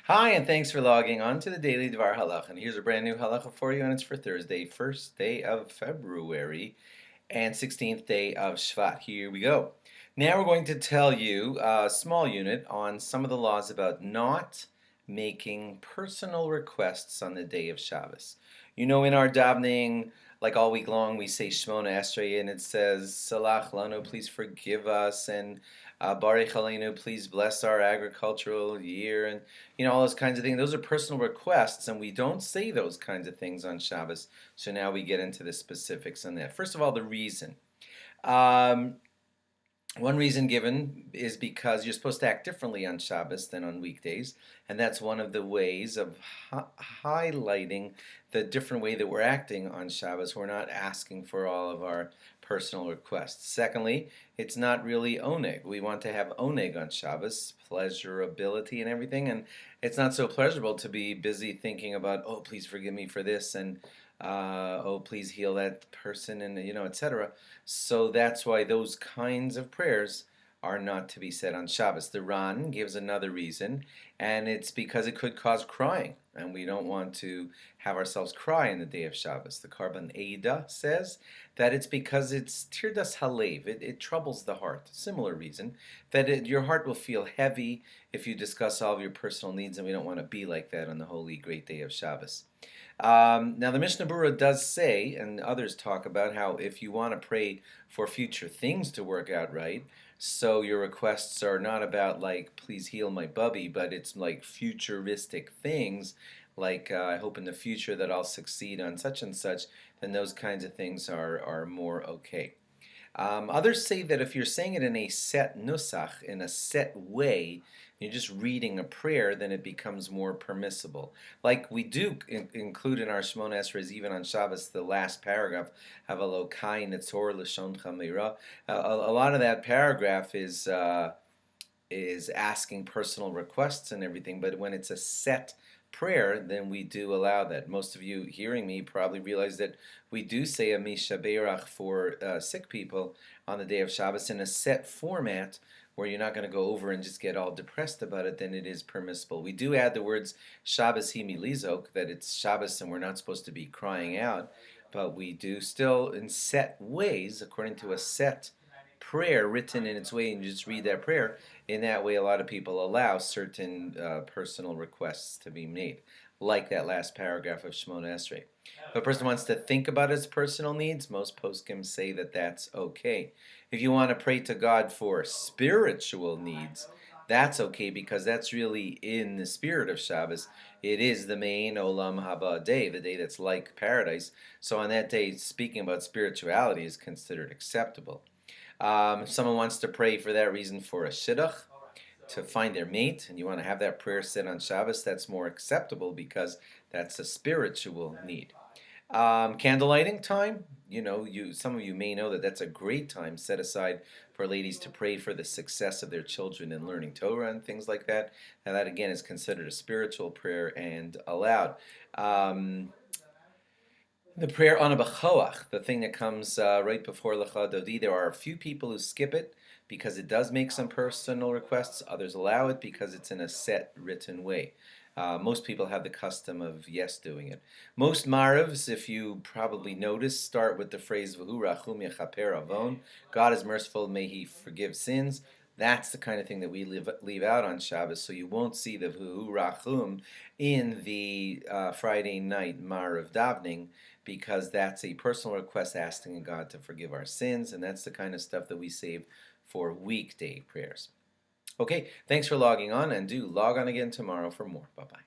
Hi, and thanks for logging on to the Daily DVAR Halacha. And here's a brand new halacha for you, and it's for Thursday, first day of February, and 16th day of SHVAT. Here we go. Now we're going to tell you a small unit on some of the laws about not making personal requests on the day of Shabbos. You know, in our davening, like all week long, we say Shmona Esrei, and it says, Salach Lanu, please forgive us, and Baruch Aleinu, please bless our agricultural year, and all those kinds of things. Those are personal requests, and we don't say those kinds of things on Shabbos. So now we get into the specifics on that. First of all, the reason. Um, One reason given is because you're supposed to act differently on Shabbos than on weekdays, and that's one of the ways of highlighting the different way that we're acting on Shabbos. We're not asking for all of our personal requests. Secondly, it's not really oneg. We want to have oneg on Shabbos, pleasurability and everything, and it's not so pleasurable to be busy thinking about, oh, please forgive me for this, and oh, please heal that person, and etc. So that's why those kinds of prayers are not to be said on Shabbos. The Ran gives another reason, and it's because it could cause crying, and we don't want to have ourselves cry in the day of Shabbos. The Karban Eida says that it's because it's tirdas halev, it troubles the heart. Similar reason, that your heart will feel heavy if you discuss all of your personal needs, and we don't want to be like that on the holy great day of Shabbos. Now the Mishnah Berurah does say, and others talk about, how if you want to pray for future things to work out right, so your requests are not about like, please heal my bubby, but it's like futuristic things, like I hope in the future that I'll succeed on such and such, then those kinds of things are more okay. Others say that if you're saying it in a set nusach, in a set way, you're just reading a prayer, then it becomes more permissible. Like we do include in our Shmona Esrei, even on Shabbos, the last paragraph, Havalo Kai Netzor L'Shon Chamira. A lot of that paragraph is asking personal requests and everything, but when it's a set prayer, then we do allow that. Most of you hearing me probably realize that we do say a mishaberach for sick people on the day of Shabbos in a set format where you're not going to go over and just get all depressed about it. Then it is permissible. We do add the words Shabbos himi lizok, that it's Shabbos and we're not supposed to be crying out, but we do still in set ways, according to a set prayer written in its way, and you just read that prayer. In that way, a lot of people allow certain personal requests to be made, like that last paragraph of Shmona Esrei. If a person wants to think about his personal needs, most poskim say that that's okay. If you want to pray to God for spiritual needs, that's okay, because that's really in the spirit of Shabbos. It is the main Olam Haba day, the day that's like paradise. So on that day, speaking about spirituality is considered acceptable. If someone wants to pray for that reason for a shidduch, to find their mate, and you want to have that prayer said on Shabbos, that's more acceptable because that's a spiritual need. Candlelighting time, some of you may know that that's a great time set aside for ladies to pray for the success of their children in learning Torah and things like that. Now that again is considered a spiritual prayer and allowed. The prayer on a b'choach, the thing that comes right before Lecha Dodi, there are a few people who skip it because it does make some personal requests. Others allow it because it's in a set written way. Most people have the custom of doing it. Most marivs, if you probably notice, start with the phrase V'hu rachum yechaper avon. God is merciful, may He forgive sins. That's the kind of thing that we leave out on Shabbos, so you won't see the V'hu rachum in the Friday night Marav davening, because that's a personal request asking God to forgive our sins, and that's the kind of stuff that we save for weekday prayers. Okay, thanks for logging on, and do log on again tomorrow for more. Bye-bye.